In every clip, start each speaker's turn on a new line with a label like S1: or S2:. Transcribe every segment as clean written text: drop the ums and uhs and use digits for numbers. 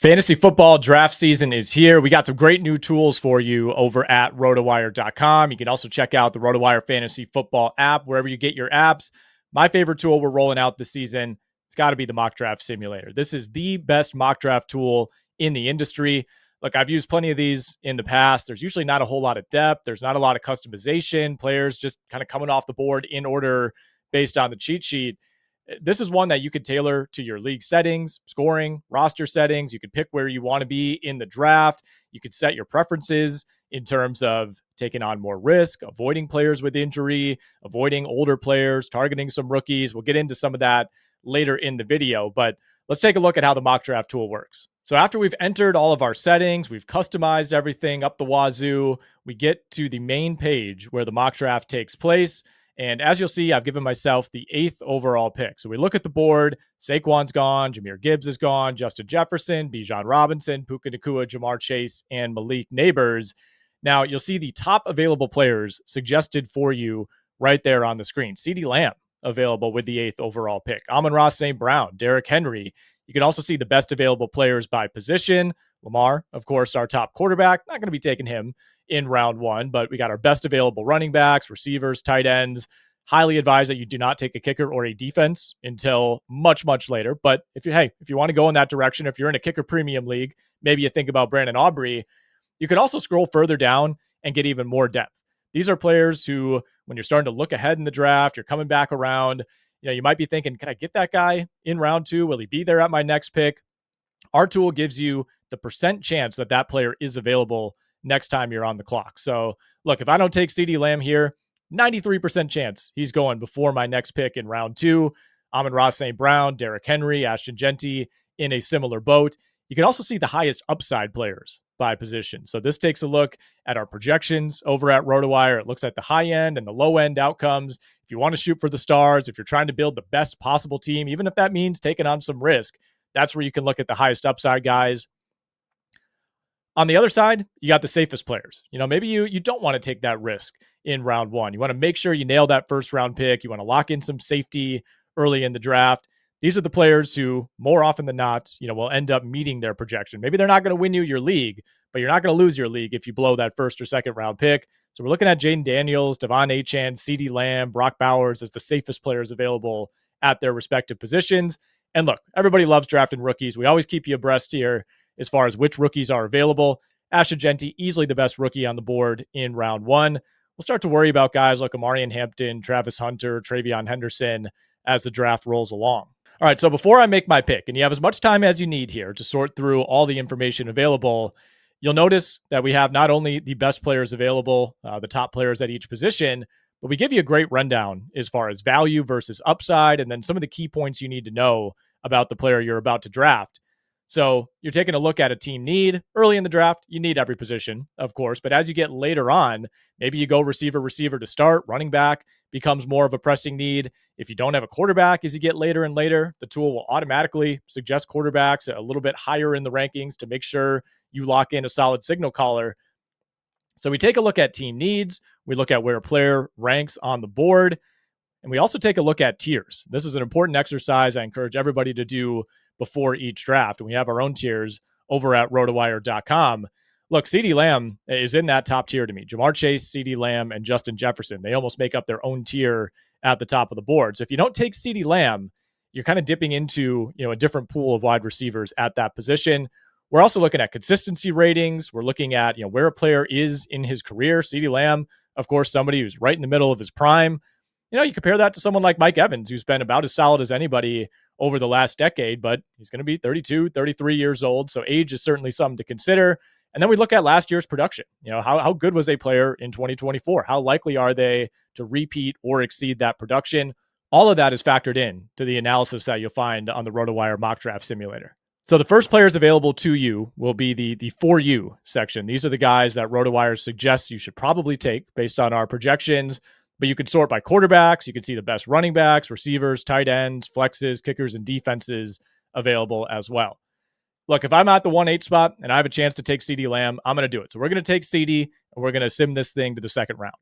S1: Fantasy football draft season is here. We got some great new tools for you over at rotowire.com. You can also check out the RotoWire Fantasy Football app wherever you get your apps. My favorite tool we're rolling out this season, it's got to be the mock draft simulator. This is the best mock draft tool in the industry. Look, I've used plenty of these in the past. There's usually not a whole lot of depth. There's not a lot of customization. Players just kind of coming off the board in order based on the cheat sheet. This is one that you could tailor to your league settings, scoring, roster settings. You could pick where you want to be in the draft. You could set your preferences in terms of taking on more risk, avoiding players with injury, avoiding older players, targeting some rookies. We'll get into some of that later in the video, but let's take a look at how the mock draft tool works. So after we've entered all of our settings, we've customized everything up the wazoo, we get to the main page where the mock draft takes place. And as you'll see, I've given myself the 8th overall pick. So we look at the board. Saquon's gone. Jahmyr Gibbs is gone. Justin Jefferson, Bijan Robinson, Puka Nacua, Jamar Chase, and Malik Neighbors. Now, you'll see the top available players suggested for you right there on the screen. CeeDee Lamb available with the 8th overall pick. Amon-Ra St. Brown, Derrick Henry. You can also see the best available players by position. Lamar, of course, our top quarterback. Not going to be taking him in round one, but we got our best available running backs, receivers, tight ends. Highly advised that you do not take a kicker or a defense until much, much later. But if you want to go in that direction, if you're in a kicker premium league, maybe you think about Brandon Aubrey. You can also scroll further down and get even more depth. These are players who, when you're starting to look ahead in the draft, you're coming back around, you might be thinking, can I get that guy in round 2? Will he be there at my next pick? Our tool gives you the percent chance that that player is available next time you're on the clock. So look, if I don't take CeeDee Lamb here, 93% chance he's going before my next pick in round 2. Amon-Ra St. Brown, Derrick Henry, Ashton Genty in a similar boat. You can also see the highest upside players by position. So this takes a look at our projections over at RotoWire. It looks at the high end and the low end outcomes. If you want to shoot for the stars, if you're trying to build the best possible team, even if that means taking on some risk, that's where you can look at the highest upside guys. On the other side, you got the safest players. Maybe you don't want to take that risk in round 1. You want to make sure you nail that first round pick. You want to lock in some safety early in the draft. These are the players who, more often than not, will end up meeting their projection. Maybe they're not going to win you your league, but you're not going to lose your league if you blow that first or second round pick. So we're looking at Jaden Daniels, Devon Achane, CeeDee Lamb, Brock Bowers as the safest players available at their respective positions. And look, everybody loves drafting rookies. We always keep you abreast here as far as which rookies are available. Ashton Genty, easily the best rookie on the board in round 1. We'll start to worry about guys like Amarian Hampton, Travis Hunter, Travion Henderson as the draft rolls along. All right, so before I make my pick, and you have as much time as you need here to sort through all the information available, you'll notice that we have not only the best players available, the top players at each position, but we give you a great rundown as far as value versus upside, and then some of the key points you need to know about the player you're about to draft. So you're taking a look at a team need. Early in the draft, you need every position, of course. But as you get later on, maybe you go receiver to start. Running back becomes more of a pressing need. If you don't have a quarterback, as you get later and later, the tool will automatically suggest quarterbacks a little bit higher in the rankings to make sure you lock in a solid signal caller. So we take a look at team needs. We look at where a player ranks on the board. And we also take a look at tiers. This is an important exercise I encourage everybody to do before each draft. And we have our own tiers over at rotowire.com. Look, CeeDee Lamb is in that top tier to me. Jamar Chase, CeeDee Lamb, and Justin Jefferson. They almost make up their own tier at the top of the board. So if you don't take CeeDee Lamb, you're kind of dipping into a different pool of wide receivers at that position. We're also looking at consistency ratings. We're looking at where a player is in his career. CeeDee Lamb, of course, somebody who's right in the middle of his prime. You compare that to someone like Mike Evans, who's been about as solid as anybody over the last decade, but he's going to be 32, 33 years old. So age is certainly something to consider. And then we look at last year's production. How good was a player in 2024? How likely are they to repeat or exceed that production? All of that is factored in to the analysis that you'll find on the RotoWire mock draft simulator. So the first players available to you will be the For You section. These are the guys that RotoWire suggests you should probably take based on our projections. But you can sort by quarterbacks. You can see the best running backs, receivers, tight ends, flexes, kickers, and defenses available as well. Look, if I'm at the 1-8 spot and I have a chance to take CeeDee Lamb, I'm going to do it. So we're going to take CeeDee and we're going to sim this thing to the second round.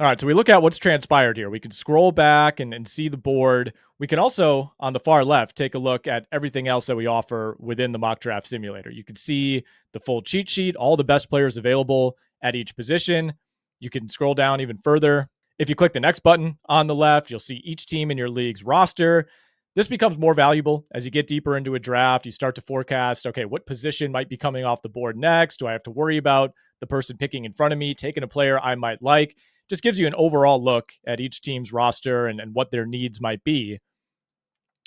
S1: All right, so we look at what's transpired here. We can scroll back and see the board. We can also, on the far left, take a look at everything else that we offer within the mock draft simulator. You can see the full cheat sheet, all the best players available at each position. You can scroll down even further. If you click the next button on the left, you'll see each team in your league's roster. This becomes more valuable as you get deeper into a draft. You start to forecast, okay, what position might be coming off the board next? Do I have to worry about the person picking in front of me, taking a player I might like? Just gives you an overall look at each team's roster and what their needs might be.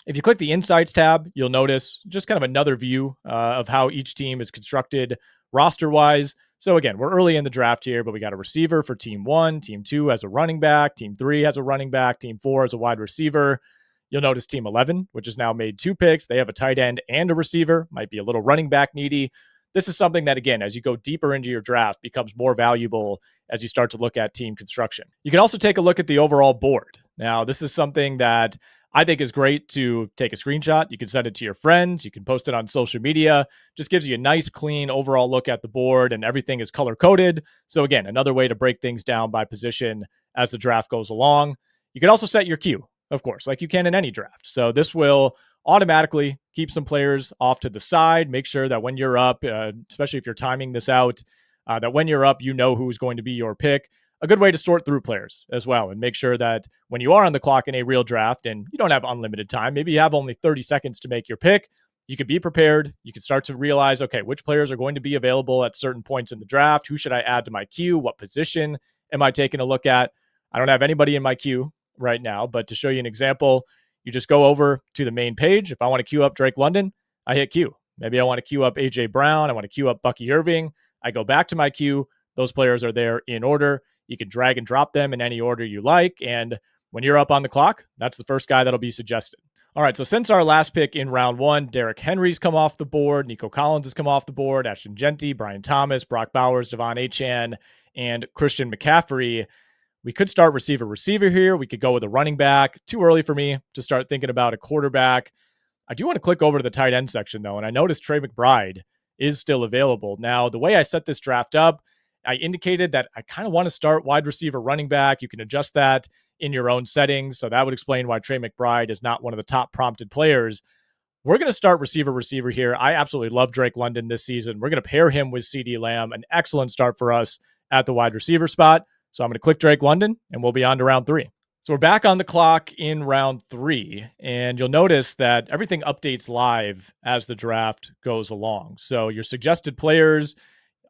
S1: If you click the Insights tab, you'll notice just kind of another view of how each team is constructed roster wise. So, again, we're early in the draft here, but we got a receiver for team one, team two has a running back, team three has a running back, team four has a wide receiver. You'll notice team 11, which has now made 2 picks. They have a tight end and a receiver, might be a little running back needy. This is something that, again, as you go deeper into your draft, becomes more valuable as you start to look at team construction. You can also take a look at the overall board. Now, this is something that I think is great to take a screenshot. You can send it to your friends. You can post it on social media. Just gives you a nice, clean overall look at the board, and everything is color coded. So, again, another way to break things down by position as the draft goes along. You can also set your queue, of course, like you can in any draft. So, this will automatically keep some players off to the side. Make sure that when you're up, especially if you're timing this out, that when you're up, you know who's going to be your pick. A good way to sort through players as well and make sure that when you are on the clock in a real draft and you don't have unlimited time, maybe you have only 30 seconds to make your pick, you could be prepared. You can start to realize, okay, which players are going to be available at certain points in the draft? Who should I add to my queue? What position am I taking a look at? I don't have anybody in my queue right now, but to show you an example, you just go over to the main page. If I want to queue up Drake London, I hit queue. Maybe I want to queue up AJ Brown. I want to queue up Bucky Irving. I go back to my queue. Those players are there in order. You can drag and drop them in any order you like. And when you're up on the clock, that's the first guy that'll be suggested. All right, so since our last pick in round one, Derrick Henry's come off the board, Nico Collins has come off the board, Ashton Genty, Brian Thomas, Brock Bowers, Devon Achane, and Christian McCaffrey. We could start receiver here. We could go with a running back. Too early for me to start thinking about a quarterback. I do want to click over to the tight end section, though, and I noticed Trey McBride is still available. Now, the way I set this draft up, I indicated that I kind of want to start wide receiver, running back. You can adjust that in your own settings. So that would explain why Trey McBride is not one of the top prompted players. We're going to start receiver here. I absolutely love Drake London this season. We're going to pair him with CeeDee Lamb, an excellent start for us at the wide receiver spot. So I'm going to click Drake London, and we'll be on to round 3. So we're back on the clock in round 3, and you'll notice that everything updates live as the draft goes along. So your suggested players,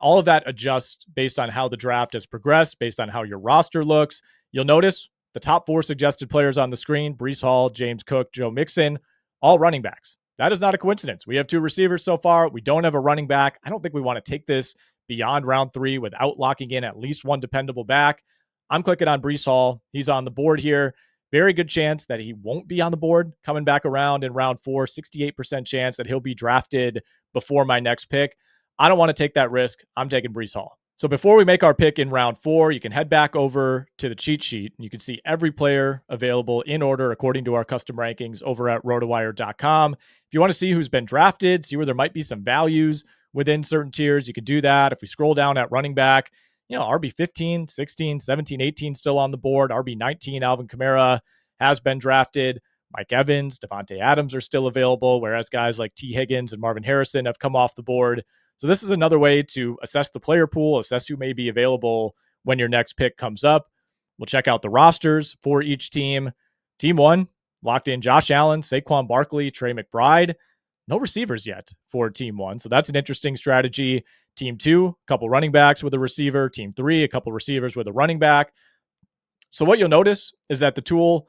S1: all of that adjusts based on how the draft has progressed, based on how your roster looks. You'll notice the top 4 suggested players on the screen: Breece Hall, James Cook, Joe Mixon, all running backs. That is not a coincidence. We have 2 receivers so far. We don't have a running back. I don't think we want to take this beyond round 3 without locking in at least one dependable back. I'm clicking on Breece Hall. He's on the board here. Very good chance that he won't be on the board coming back around in round 4. 68% chance that he'll be drafted before my next pick. I don't want to take that risk. I'm taking Breece Hall. So before we make our pick in round 4, you can head back over to the cheat sheet and you can see every player available in order according to our custom rankings over at rotowire.com. If you want to see who's been drafted, see where there might be some values within certain tiers, you can do that. If we scroll down at running back, RB 15, 16, 17, 18 still on the board. RB 19, Alvin Kamara has been drafted. Mike Evans, Devontae Adams are still available, whereas guys like T. Higgins and Marvin Harrison have come off the board. So this is another way to assess the player pool, assess who may be available when your next pick comes up. We'll check out the rosters for each team. Team 1, locked in Josh Allen, Saquon Barkley, Trey McBride. No receivers yet for Team 1, so that's an interesting strategy. Team 2, a couple running backs with a receiver. Team 3, a couple receivers with a running back. So what you'll notice is that the tool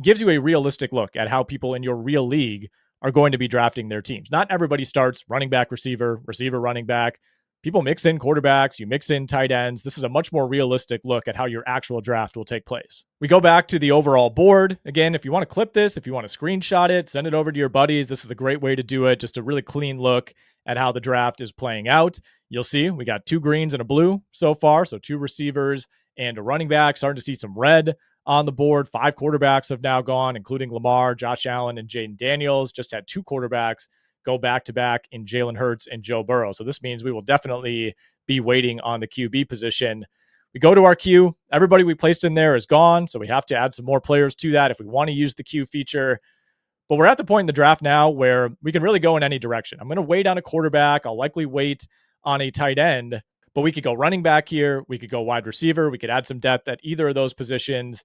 S1: gives you a realistic look at how people in your real league are going to be drafting their teams. Not everybody starts running back, receiver, running back. People mix in quarterbacks, you mix in tight ends. This is a much more realistic look at how your actual draft will take place. We go back to the overall board. Again, if you want to clip this, if you want to screenshot it, send it over to your buddies. This is a great way to do it. Just a really clean look at how the draft is playing out. You'll see we got 2 greens and a blue so far. So 2 receivers and a running back. Starting to see some red on the board. 5 quarterbacks have now gone, including Lamar, Josh Allen, and Jaden Daniels. Just had 2 quarterbacks go back-to-back in Jalen Hurts and Joe Burrow. So this means we will definitely be waiting on the QB position. We go to our queue. Everybody we placed in there is gone, so we have to add some more players to that if we want to use the queue feature. But we're at the point in the draft now where we can really go in any direction. I'm going to wait on a quarterback. I'll likely wait on a tight end, but we could go running back here. We could go wide receiver. We could add some depth at either of those positions.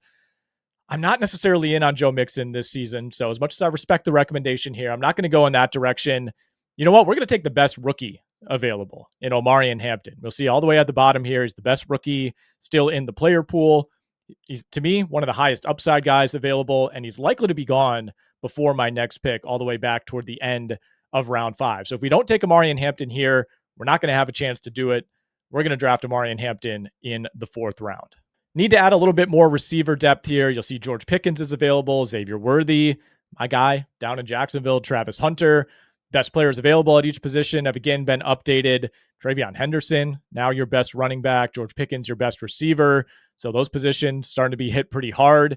S1: I'm not necessarily in on Joe Mixon this season. So as much as I respect the recommendation here, I'm not going to go in that direction. You know what? We're going to take the best rookie available in Omarion Hampton. We'll see all the way at the bottom here. He's the best rookie still in the player pool. He's, to me, one of the highest upside guys available, and he's likely to be gone before my next pick all the way back toward the end of round 5. So if we don't take Omarion Hampton here, we're not going to have a chance to do it. We're going to draft Omarion Hampton in the 4th round. Need to add a little bit more receiver depth here. You'll see George Pickens is available, Xavier Worthy, my guy down in Jacksonville, Travis Hunter. Best players available at each position have again been updated. Travion Henderson, now your best running back. George Pickens, your best receiver. So those positions starting to be hit pretty hard.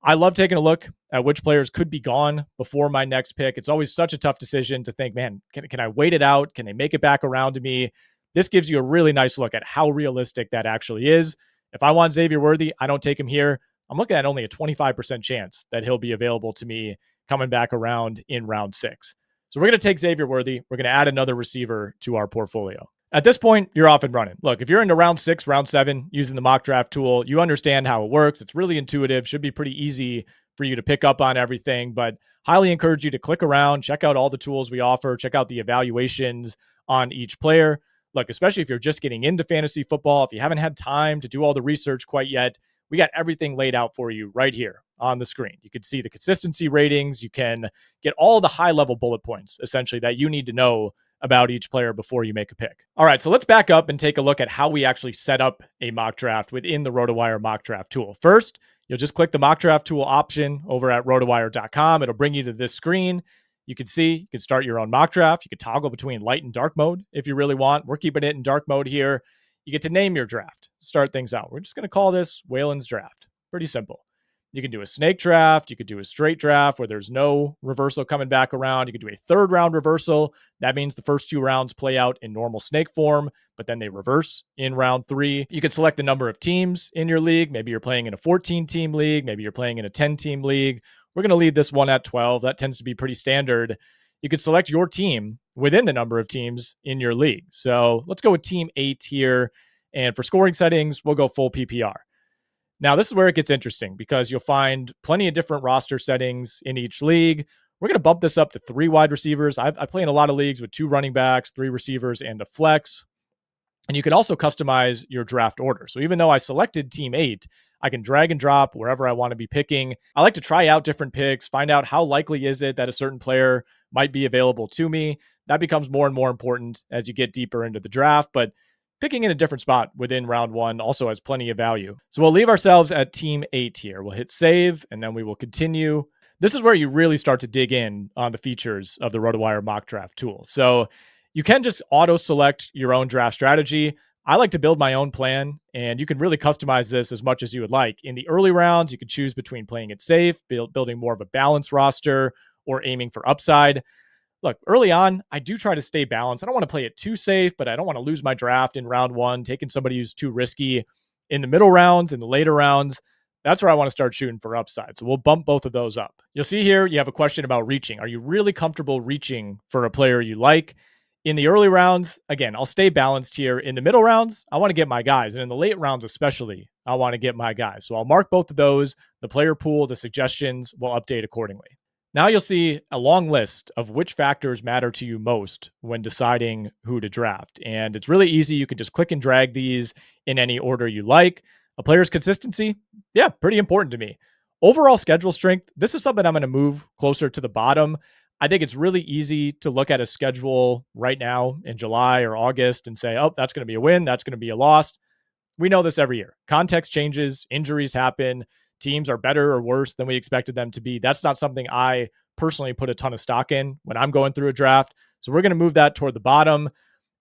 S1: I love taking a look at which players could be gone before my next pick. It's always such a tough decision to think, man, can I wait it out? Can they make it back around to me? This gives you a really nice look at how realistic that actually is. If I want Xavier Worthy, I don't take him here. I'm looking at only a 25% chance that he'll be available to me coming back around in round 6. So we're going to take Xavier Worthy. We're going to add another receiver to our portfolio. At this point, you're off and running. Look, if you're into round 6, round 7, using the mock draft tool, you understand how it works. It's really intuitive. Should be pretty easy for you to pick up on everything, but highly encourage you to click around, check out all the tools we offer, check out the evaluations on each player. Look, especially if you're just getting into fantasy football, if you haven't had time to do all the research quite yet, we got everything laid out for you right here on the screen. You can see the consistency ratings. You can get all the high-level bullet points, essentially, that you need to know about each player before you make a pick. All right, so let's back up and take a look at how we actually set up a mock draft within the RotoWire mock draft tool. First, you'll just click the mock draft tool option over at rotowire.com. It'll bring you to this screen. You can see, you can start your own mock draft. You can toggle between light and dark mode if you really want. We're keeping it in dark mode here. You get to name your draft, start things out. We're just going to call this Whalen's draft. Pretty simple. You can do a snake draft. You could do a straight draft where there's no reversal coming back around. You could do a 3rd round reversal. That means the first 2 rounds play out in normal snake form, but then they reverse in round 3. You could select the number of teams in your league. Maybe you're playing in a 14-team league. Maybe you're playing in a 10-team league. We're going to leave this one at 12. That tends to be pretty standard. You could select your team within the number of teams in your league. So let's go with team 8 here. And for scoring settings, we'll go full PPR. Now, this is where it gets interesting because you'll find plenty of different roster settings in each league. We're going to bump this up to 3 wide receivers. I play in a lot of leagues with 2 running backs, 3 receivers, and a flex. And you can also customize your draft order. So even though I selected team 8, I can drag and drop wherever I want to be picking. I like to try out different picks, find out how likely is it that a certain player might be available to me. That becomes more and more important as you get deeper into the draft. But picking in a different spot within round 1 also has plenty of value. So we'll leave ourselves at team 8 here. We'll hit save, and then we will continue. This is where you really start to dig in on the features of the RotoWire mock draft tool. So you can just auto-select your own draft strategy. I like to build my own plan, and you can really customize this as much as you would like. In the early rounds, you could choose between playing it safe, building more of a balanced roster, or aiming for upside. Look, early on, I do try to stay balanced. I don't want to play it too safe, but I don't want to lose my draft in round 1, taking somebody who's too risky. In the middle rounds, in the later rounds, that's where I want to start shooting for upside. So we'll bump both of those up. You'll see here, you have a question about reaching. Are you really comfortable reaching for a player you like? In the early rounds, again, I'll stay balanced here. In the middle rounds, I want to get my guys. And in the late rounds especially, I want to get my guys. So I'll mark both of those. The player pool, the suggestions will update accordingly. Now you'll see a long list of which factors matter to you most when deciding who to draft. And it's really easy. You can just click and drag these in any order you like. A player's consistency, yeah, pretty important to me. Overall schedule strength, this is something I'm going to move closer to the bottom. I think it's really easy to look at a schedule right now in July or August and say, oh, that's going to be a win. That's going to be a loss. We know this every year. Context changes, injuries happen. Teams are better or worse than we expected them to be. That's not something I personally put a ton of stock in when I'm going through a draft. So we're going to move that toward the bottom.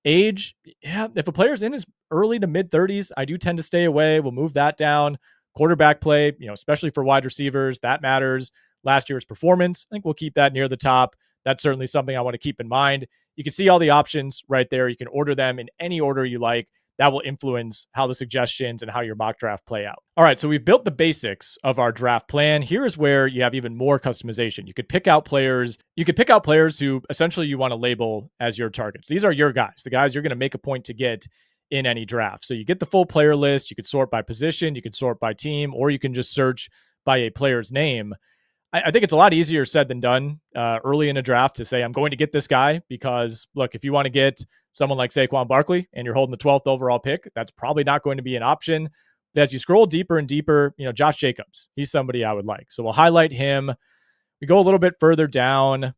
S1: Age, yeah, if a player's in his early to mid 30s, I do tend to stay away. We'll move that down. Quarterback play, especially for wide receivers, that matters. Last year's performance, I think we'll keep that near the top. That's certainly something I want to keep in mind. You can see all the options right there. You can order them in any order you like. that will influence how the suggestions and how your mock draft play out. All right, so we've built the basics of our draft plan. Here's where you have even more customization. You could pick out players. You could pick out players who essentially you want to label as your targets. These are your guys, the guys you're going to make a point to get in any draft. So you get the full player list. You could sort by position, you could sort by team, or you can just search by a player's name. I think it's a lot easier said than done early in a draft to say, I'm going to get this guy because, look, if you want to get someone like Saquon Barkley and you're holding the 12th overall pick, that's probably not going to be an option. But as you scroll deeper and deeper, Josh Jacobs, he's somebody I would like. So we'll highlight him. We go a little bit further down.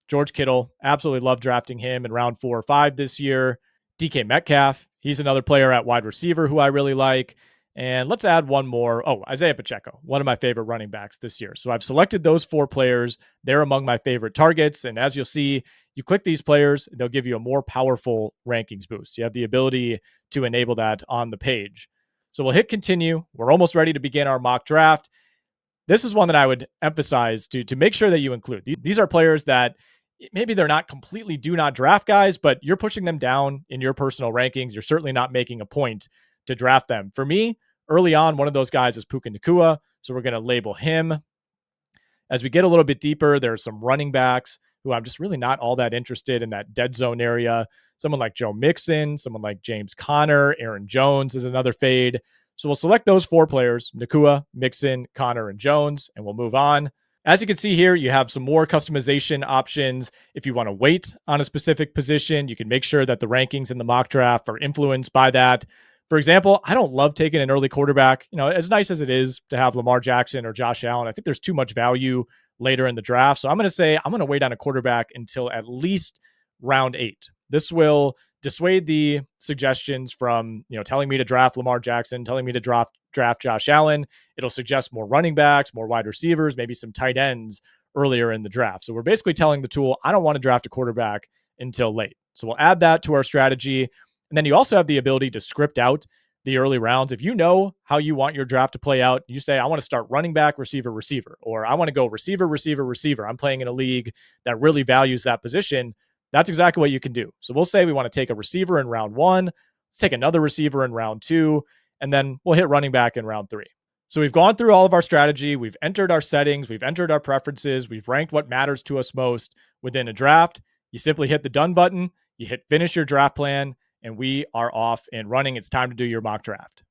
S1: George Kittle, absolutely love drafting him in round 4 or 5 this year. DK Metcalf, he's another player at wide receiver who I really like. And let's add one more. Oh, Isaiah Pacheco, one of my favorite running backs this year. So I've selected those 4 players. They're among my favorite targets. And as you'll see, you click these players, they'll give you a more powerful rankings boost. You have the ability to enable that on the page. So we'll hit continue. We're almost ready to begin our mock draft. This is one that I would emphasize to make sure that you include. These are players that maybe they're not completely do not draft guys, but you're pushing them down in your personal rankings. You're certainly not making a point to draft them. For me, early on, one of those guys is Puka Nacua, so we're going to label him. As we get a little bit deeper, there's some running backs who I'm just really not all that interested in that dead zone area. Someone like Joe Mixon, someone like James Conner, Aaron Jones is another fade. So we'll select those 4 players, Nacua, Mixon, Conner, and Jones, and we'll move on. As you can see here, you have some more customization options. If you want to wait on a specific position, you can make sure that the rankings in the mock draft are influenced by that. For example, I don't love taking an early quarterback. As nice as it is to have Lamar Jackson or Josh Allen, I think there's too much value later in the draft. So I'm going to say I'm going to wait on a quarterback until at least round 8. This will dissuade the suggestions from, telling me to draft Lamar Jackson, telling me to draft Josh Allen. It'll suggest more running backs, more wide receivers, maybe some tight ends earlier in the draft. So we're basically telling the tool, I don't want to draft a quarterback until late. So we'll add that to our strategy. And then you also have the ability to script out the early rounds. If you know how you want your draft to play out, you say, I want to start running back, receiver, receiver, or I want to go receiver, receiver, receiver. I'm playing in a league that really values that position. That's exactly what you can do. So we'll say we want to take a receiver in round 1. Let's take another receiver in round 2, and then we'll hit running back in round 3. So we've gone through all of our strategy. We've entered our settings. We've entered our preferences. We've ranked what matters to us most within a draft. You simply hit the done button. You hit finish your draft plan, and we are off and running. It's time to do your mock draft.